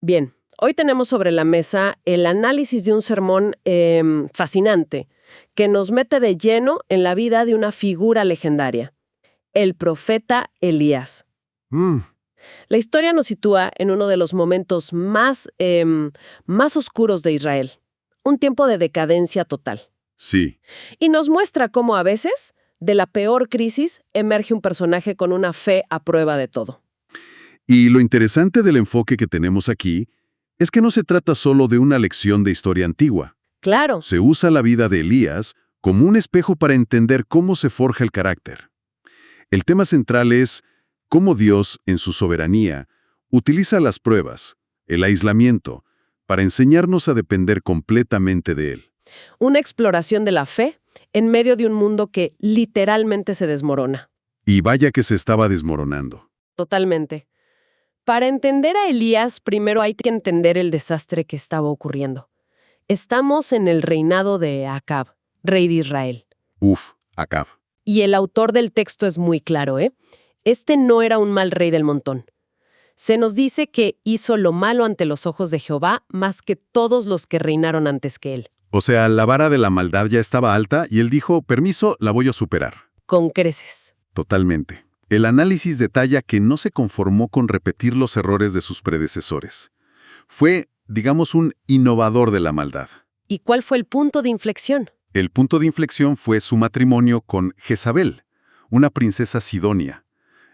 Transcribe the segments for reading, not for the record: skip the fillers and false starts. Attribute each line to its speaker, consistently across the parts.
Speaker 1: Bien, hoy tenemos sobre la mesa el análisis de un sermón fascinante que nos mete de lleno en la vida de una figura legendaria, el profeta Elías.
Speaker 2: Mm,
Speaker 1: La historia nos sitúa en uno de los momentos más oscuros de Israel, un tiempo de decadencia total.
Speaker 2: sí.
Speaker 1: Y nos muestra cómo a veces, de la peor crisis, emerge un personaje con una fe a prueba de todo.
Speaker 2: Y lo interesante del enfoque que tenemos aquí es que no se trata solo de una lección de historia antigua.
Speaker 1: Claro,
Speaker 2: Se usa la vida de Elías como un espejo para entender cómo se forja el carácter. El tema central es cómo Dios, en su soberanía, utiliza las pruebas, el aislamiento, para enseñarnos a depender completamente de Él.
Speaker 1: una exploración de la fe en medio de un mundo que literalmente se desmorona.
Speaker 2: Y vaya que se estaba desmoronando.
Speaker 1: Totalmente. Para entender a Elías, primero hay que entender el desastre que estaba ocurriendo. Estamos en el reinado de Acab, rey de Israel.
Speaker 2: Uf, Acab.
Speaker 1: Y el autor del texto es muy claro, ¿eh? Este no era un mal rey del montón. Se nos dice que hizo lo malo ante los ojos de Jehová más que todos los que reinaron antes que él.
Speaker 2: O sea, la vara de la maldad ya estaba alta y él dijo, permiso, la voy a superar.
Speaker 1: Con creces.
Speaker 2: Totalmente. El análisis detalla que no se conformó con repetir los errores de sus predecesores. Fue, digamos, un innovador de la maldad.
Speaker 1: ¿Y cuál fue el punto de inflexión?
Speaker 2: El punto de inflexión fue su matrimonio con Jezabel, una princesa sidonia.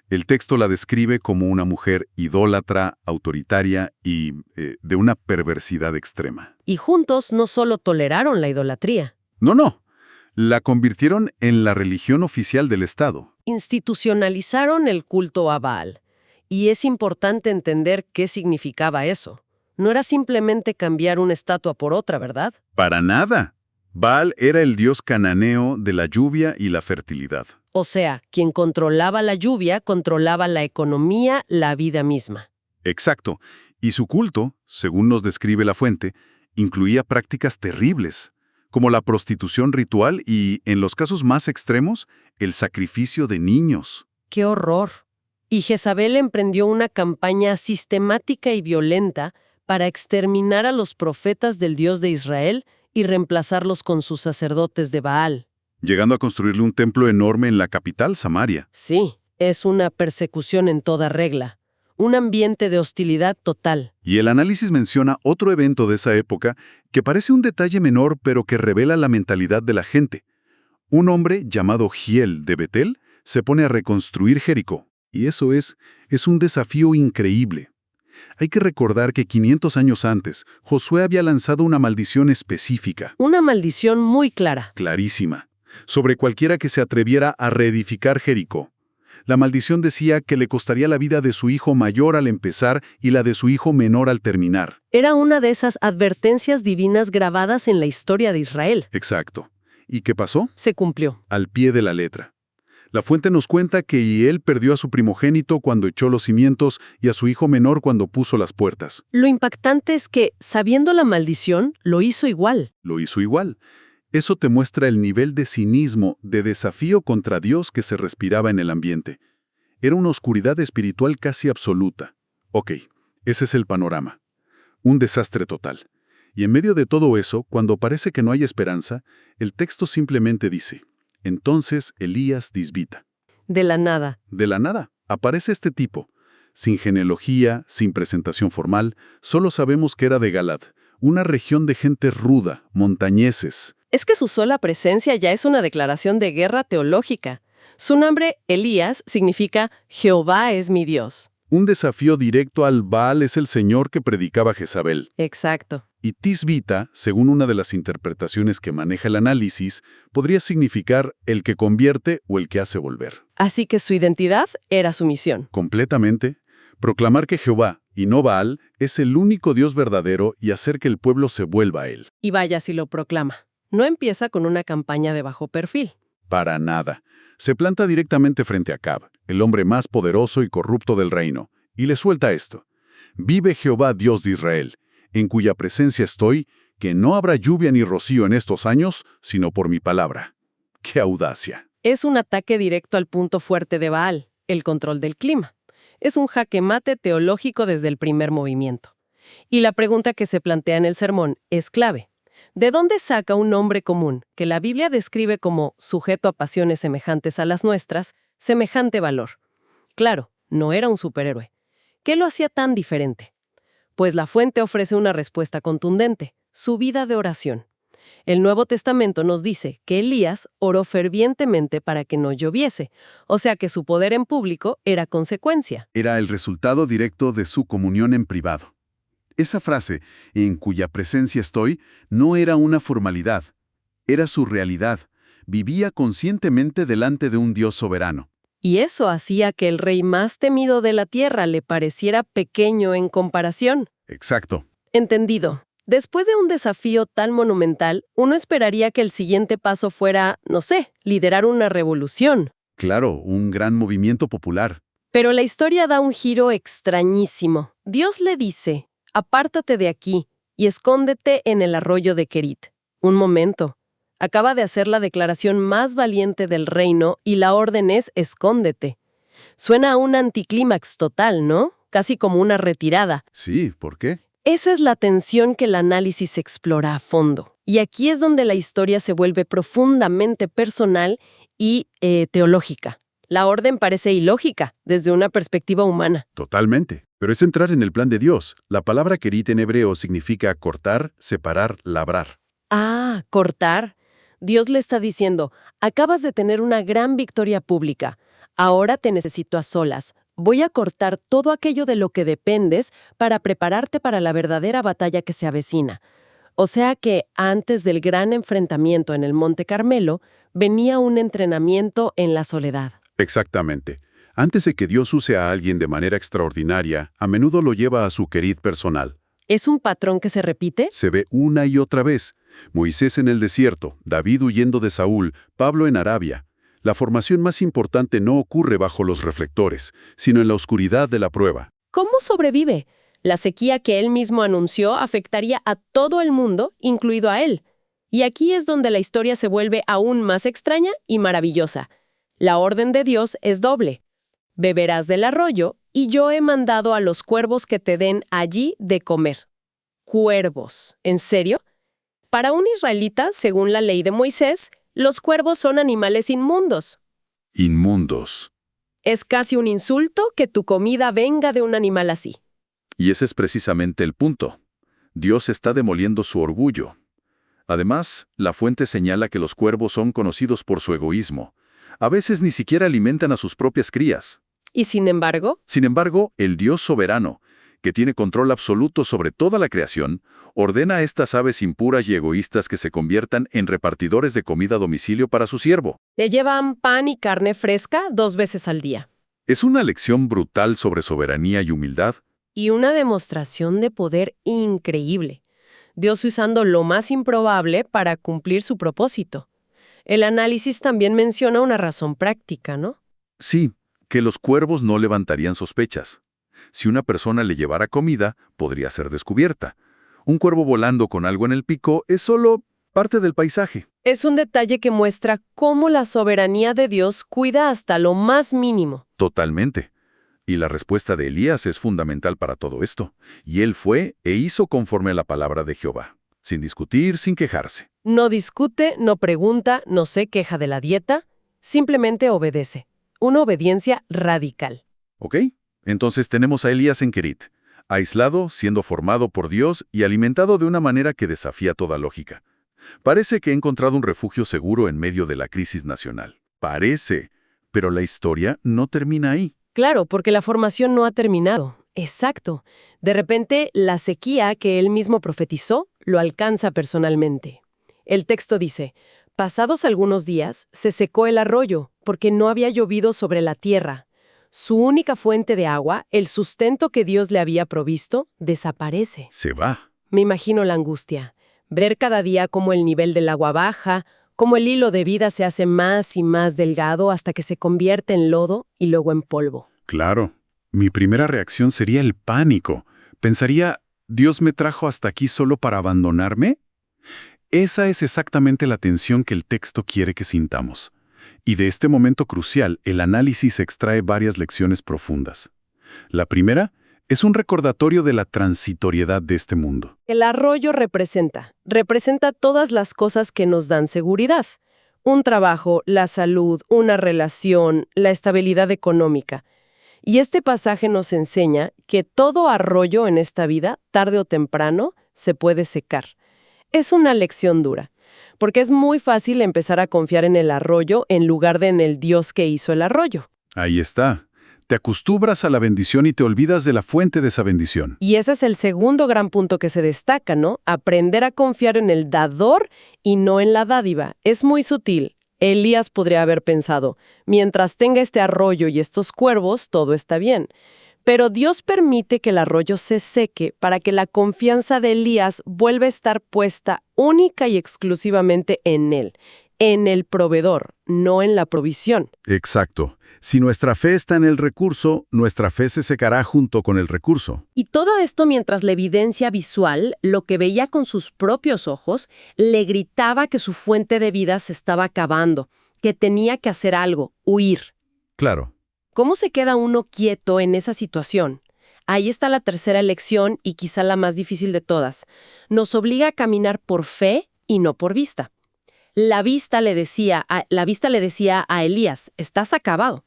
Speaker 2: El texto la describe como una mujer idólatra, autoritaria y de una perversidad extrema.
Speaker 1: Y juntos no solo toleraron la idolatría,
Speaker 2: No, la convirtieron en la religión oficial del Estado.
Speaker 1: institucionalizaron el culto a Baal. Y es importante entender qué significaba eso. No era simplemente cambiar una estatua por otra, ¿verdad?
Speaker 2: Para nada. Baal era el dios cananeo de la lluvia y la fertilidad.
Speaker 1: O sea, quien controlaba la lluvia controlaba la economía, la vida misma.
Speaker 2: Exacto. Y su culto, según nos describe la fuente, incluía prácticas terribles, como la prostitución ritual y, en los casos más extremos, el sacrificio de niños.
Speaker 1: ¡Qué horror! Y Jezabel emprendió una campaña sistemática y violenta para exterminar a los profetas del Dios de Israel y reemplazarlos con sus sacerdotes de Baal.
Speaker 2: Llegando a construirle un templo enorme en la capital, Samaria.
Speaker 1: Sí, es una persecución en toda regla, un ambiente de hostilidad total.
Speaker 2: Y el análisis menciona otro evento de esa época que parece un detalle menor pero que revela la mentalidad de la gente. Un hombre llamado Giel de Betel se pone a reconstruir Jericó. Y eso es un desafío increíble. Hay que recordar que 500 años antes, Josué había lanzado una maldición específica,
Speaker 1: Una maldición muy clara.
Speaker 2: clarísima, sobre cualquiera que se atreviera a reedificar Jericó. La maldición decía que le costaría la vida de su hijo mayor al empezar y la de su hijo menor al terminar.
Speaker 1: Era una de esas advertencias divinas grabadas en la historia de Israel.
Speaker 2: Exacto. ¿Y qué pasó?
Speaker 1: Se cumplió.
Speaker 2: Al pie de la letra. La fuente nos cuenta que Hiel perdió a su primogénito cuando echó los cimientos y a su hijo menor cuando puso las puertas.
Speaker 1: Lo impactante es que, sabiendo la maldición, lo hizo igual.
Speaker 2: Lo hizo igual. Eso te muestra el nivel de cinismo, de desafío contra Dios que se respiraba en el ambiente. Era una oscuridad espiritual casi absoluta. Ok, ese es el panorama. Un desastre total. Y en medio de todo eso, cuando parece que no hay esperanza, el texto simplemente dice, entonces Elías disbita.
Speaker 1: De la nada.
Speaker 2: De la nada, aparece este tipo. Sin genealogía, sin presentación formal, solo sabemos que era de Galad, una región de gente ruda, montañeses.
Speaker 1: Es que su sola presencia ya es una declaración de guerra teológica. Su nombre, Elías, significa Jehová es mi Dios.
Speaker 2: Un desafío directo al Baal es el señor que predicaba Jezabel.
Speaker 1: Exacto.
Speaker 2: Y Tisbita, según una de las interpretaciones que maneja el análisis, podría significar el que convierte o el que hace volver.
Speaker 1: Así que su identidad era su misión.
Speaker 2: Completamente. Proclamar que Jehová, y no Baal, es el único Dios verdadero y hacer que el pueblo se vuelva a él.
Speaker 1: Y vaya si lo proclama. No empieza con una campaña de bajo perfil.
Speaker 2: Para nada. Se planta directamente frente a Acab, el hombre más poderoso y corrupto del reino, y le suelta esto. Vive Jehová Dios de Israel, en cuya presencia estoy, que no habrá lluvia ni rocío en estos años, sino por mi palabra. ¡Qué audacia!
Speaker 1: Es un ataque directo al punto fuerte de Baal, el control del clima. Es un jaque mate teológico desde el primer movimiento. Y la pregunta que se plantea en el sermón es clave. ¿De dónde saca un hombre común, que la Biblia describe como sujeto a pasiones semejantes a las nuestras, semejante valor? Claro, no era un superhéroe. ¿Qué lo hacía tan diferente? Pues la fuente ofrece una respuesta contundente: su vida de oración. El Nuevo Testamento nos dice que Elías oró fervientemente para que no lloviese, o sea que su poder en público era consecuencia.
Speaker 2: Era el resultado directo de su comunión en privado. Esa frase, en cuya presencia estoy, no era una formalidad, era su realidad. Vivía conscientemente delante de un Dios soberano.
Speaker 1: Y eso hacía que el rey más temido de la tierra le pareciera pequeño en comparación.
Speaker 2: Exacto.
Speaker 1: Entendido. Después de un desafío tan monumental, uno esperaría que el siguiente paso fuera, no sé, liderar una revolución.
Speaker 2: Claro, un gran movimiento popular.
Speaker 1: Pero la historia da un giro extrañísimo. Dios le dice: apártate de aquí y escóndete en el arroyo de Kerit. Un momento. Acaba de hacer la declaración más valiente del reino y la orden es: escóndete. Suena a un anticlímax total, ¿no? Casi como una retirada.
Speaker 2: Sí, ¿por qué?
Speaker 1: Esa es la tensión que el análisis explora a fondo. Y aquí es donde la historia se vuelve profundamente personal y teológica. La orden parece ilógica desde una perspectiva humana.
Speaker 2: Totalmente. Pero es entrar en el plan de Dios. La palabra kerit en hebreo significa cortar, separar, labrar.
Speaker 1: Ah, cortar. Dios le está diciendo: acabas de tener una gran victoria pública. Ahora te necesito a solas. Voy a cortar todo aquello de lo que dependes para prepararte para la verdadera batalla que se avecina. O sea que antes del gran enfrentamiento en el Monte Carmelo, venía un entrenamiento en la soledad.
Speaker 2: Exactamente. Antes de que Dios use a alguien de manera extraordinaria, a menudo lo lleva a su kerit personal.
Speaker 1: ¿Es un patrón que se repite?
Speaker 2: Se ve una y otra vez. Moisés en el desierto, David huyendo de Saúl, Pablo en Arabia. La formación más importante no ocurre bajo los reflectores, sino en la oscuridad de la prueba.
Speaker 1: ¿Cómo sobrevive? La sequía que él mismo anunció afectaría a todo el mundo, incluido a él. Y aquí es donde la historia se vuelve aún más extraña y maravillosa. La orden de Dios es doble. Beberás del arroyo, y yo he mandado a los cuervos que te den allí de comer. ¿Cuervos? ¿En serio? Para un israelita, según la ley de Moisés, los cuervos son animales inmundos.
Speaker 2: Inmundos.
Speaker 1: Es casi un insulto que tu comida venga de un animal así.
Speaker 2: Y ese es precisamente el punto. Dios está demoliendo su orgullo. Además, la fuente señala que los cuervos son conocidos por su egoísmo. A veces ni siquiera alimentan a sus propias crías.
Speaker 1: ¿Y sin embargo?
Speaker 2: Sin embargo, el Dios soberano, que tiene control absoluto sobre toda la creación, ordena a estas aves impuras y egoístas que se conviertan en repartidores de comida a domicilio para su siervo.
Speaker 1: Le llevan pan y carne fresca 2 veces al día.
Speaker 2: Es una lección brutal sobre soberanía y humildad.
Speaker 1: Y una demostración de poder increíble. Dios usando lo más improbable para cumplir su propósito. El análisis también menciona una razón práctica, ¿no?
Speaker 2: Sí, que los cuervos no levantarían sospechas. Si una persona le llevara comida, podría ser descubierta. Un cuervo volando con algo en el pico es solo parte del paisaje.
Speaker 1: Es un detalle que muestra cómo la soberanía de Dios cuida hasta lo más mínimo.
Speaker 2: Totalmente. Y la respuesta de Elías es fundamental para todo esto. Y él fue e hizo conforme a la palabra de Jehová, sin discutir, sin quejarse.
Speaker 1: No discute, no pregunta, no se queja de la dieta, simplemente obedece. Una obediencia radical.
Speaker 2: ¿Ok? Entonces tenemos a Elías en Kerit, aislado, siendo formado por Dios y alimentado de una manera que desafía toda lógica. Parece que ha encontrado un refugio seguro en medio de la crisis nacional. Parece, pero la historia no termina ahí.
Speaker 1: Claro, porque la formación no ha terminado. Exacto. De repente, la sequía que él mismo profetizó lo alcanza personalmente. El texto dice: pasados algunos días, se secó el arroyo, porque no había llovido sobre la tierra. Su única fuente de agua, el sustento que Dios le había provisto, desaparece.
Speaker 2: Se va.
Speaker 1: Me imagino la angustia. Ver cada día cómo el nivel del agua baja, cómo el hilo de vida se hace más y más delgado hasta que se convierte en lodo y luego en polvo.
Speaker 2: Claro. Mi primera reacción sería el pánico. Pensaría, ¿Dios me trajo hasta aquí solo para abandonarme? Esa es exactamente la tensión que el texto quiere que sintamos. Y de este momento crucial, el análisis extrae varias lecciones profundas. La primera Es un recordatorio de la transitoriedad de este mundo.
Speaker 1: El arroyo representa todas las cosas que nos dan seguridad. Un trabajo, la salud, una relación, la estabilidad económica. Y este pasaje nos enseña que todo arroyo en esta vida, tarde o temprano, se puede secar. Es una lección dura, porque es muy fácil empezar a confiar en el arroyo en lugar de en el Dios que hizo el arroyo.
Speaker 2: Ahí está. Te acostumbras a la bendición y te olvidas de la fuente de esa bendición.
Speaker 1: Y ese es el segundo gran punto que se destaca, ¿no? Aprender a confiar en el dador y no en la dádiva. Es muy sutil. Elías podría haber pensado, mientras tenga este arroyo y estos cuervos, todo está bien. Pero Dios permite que el arroyo se seque para que la confianza de Elías vuelva a estar puesta única y exclusivamente en él, en el proveedor, no en la provisión.
Speaker 2: Exacto. Si nuestra fe está en el recurso, nuestra fe se secará junto con el recurso.
Speaker 1: Y todo esto mientras la evidencia visual, lo que veía con sus propios ojos, le gritaba que su fuente de vida se estaba acabando, que tenía que hacer algo, huir.
Speaker 2: Claro.
Speaker 1: ¿Cómo se queda uno quieto en esa situación? Ahí está la tercera lección y quizá la más difícil de todas. Nos obliga a caminar por fe y no por vista. La vista le decía a Elías, estás acabado.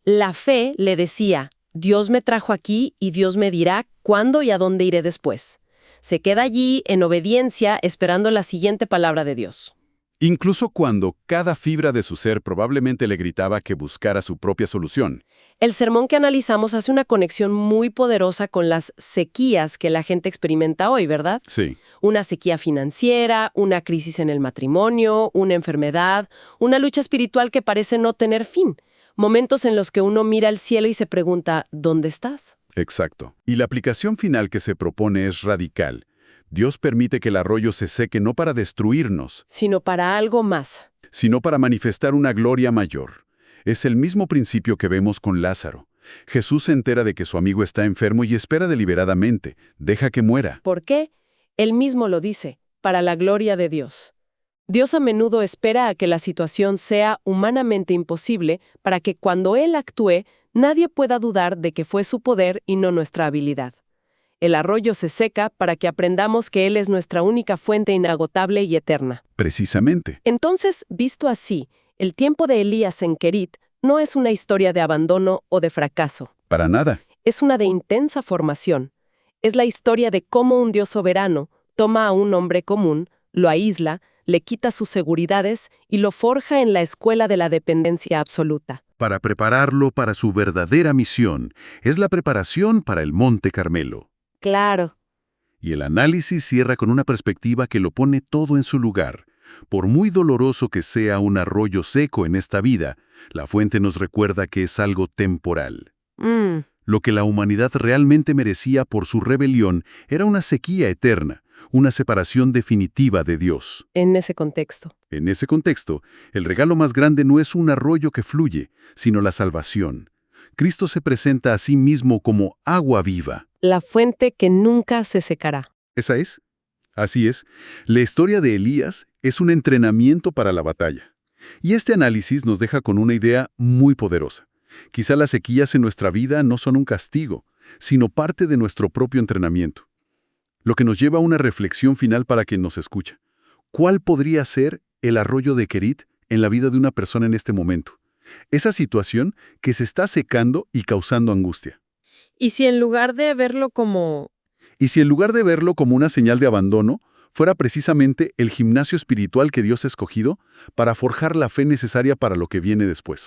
Speaker 1: La fe le decía, Dios me trajo aquí y Dios me dirá cuándo y a dónde iré después. Se queda allí en obediencia esperando la siguiente palabra de Dios.
Speaker 2: Incluso cuando cada fibra de su ser probablemente le gritaba que buscara su propia solución.
Speaker 1: El sermón que analizamos hace una conexión muy poderosa con las sequías que la gente experimenta hoy, ¿verdad?
Speaker 2: Sí.
Speaker 1: Una sequía financiera, una crisis en el matrimonio, una enfermedad, una lucha espiritual que parece no tener fin. Momentos en los que uno mira al cielo y se pregunta, ¿dónde estás?
Speaker 2: Exacto. Y la aplicación final que se propone es radical. Dios permite que el arroyo se seque no para destruirnos,
Speaker 1: Sino para algo más.
Speaker 2: sino para manifestar una gloria mayor. Es el mismo principio que vemos con Lázaro. Jesús se entera de que su amigo está enfermo y espera deliberadamente, deja que muera.
Speaker 1: ¿Por qué? Él mismo lo dice, para la gloria de Dios. Dios a menudo espera a que la situación sea humanamente imposible para que cuando Él actúe, nadie pueda dudar de que fue su poder y no nuestra habilidad. El arroyo se seca para que aprendamos que Él es nuestra única fuente inagotable y eterna.
Speaker 2: Precisamente.
Speaker 1: Entonces, visto así, el tiempo de Elías en Kerit no es una historia de abandono o de fracaso.
Speaker 2: Para nada.
Speaker 1: Es una de intensa formación. Es la historia de cómo un Dios soberano toma a un hombre común, lo aísla, le quita sus seguridades y lo forja en la escuela de la dependencia absoluta.
Speaker 2: Para prepararlo para su verdadera misión, es la preparación para el Monte Carmelo.
Speaker 1: Claro.
Speaker 2: Y el análisis cierra con una perspectiva que lo pone todo en su lugar. Por muy doloroso que sea un arroyo seco en esta vida, la fuente nos recuerda que es algo temporal. Lo que la humanidad realmente merecía por su rebelión era una sequía eterna, una separación definitiva de Dios.
Speaker 1: En ese contexto.
Speaker 2: En ese contexto, el regalo más grande no es un arroyo que fluye, sino la salvación. Cristo se presenta a sí mismo como agua viva.
Speaker 1: La fuente que nunca se secará.
Speaker 2: ¿Esa es? Así es. La historia de Elías es un entrenamiento para la batalla. Y este análisis nos deja con una idea muy poderosa. Quizá las sequías en nuestra vida no son un castigo, sino parte de nuestro propio entrenamiento. Lo que nos lleva a una reflexión final para quien nos escucha. ¿Cuál podría ser el arroyo de Kerit en la vida de una persona en este momento? Esa situación que se está secando y causando angustia.
Speaker 1: Y si en lugar de verlo como...
Speaker 2: Y si en lugar de verlo como una señal de abandono, fuera precisamente el gimnasio espiritual que Dios ha escogido para forjar la fe necesaria para lo que viene después.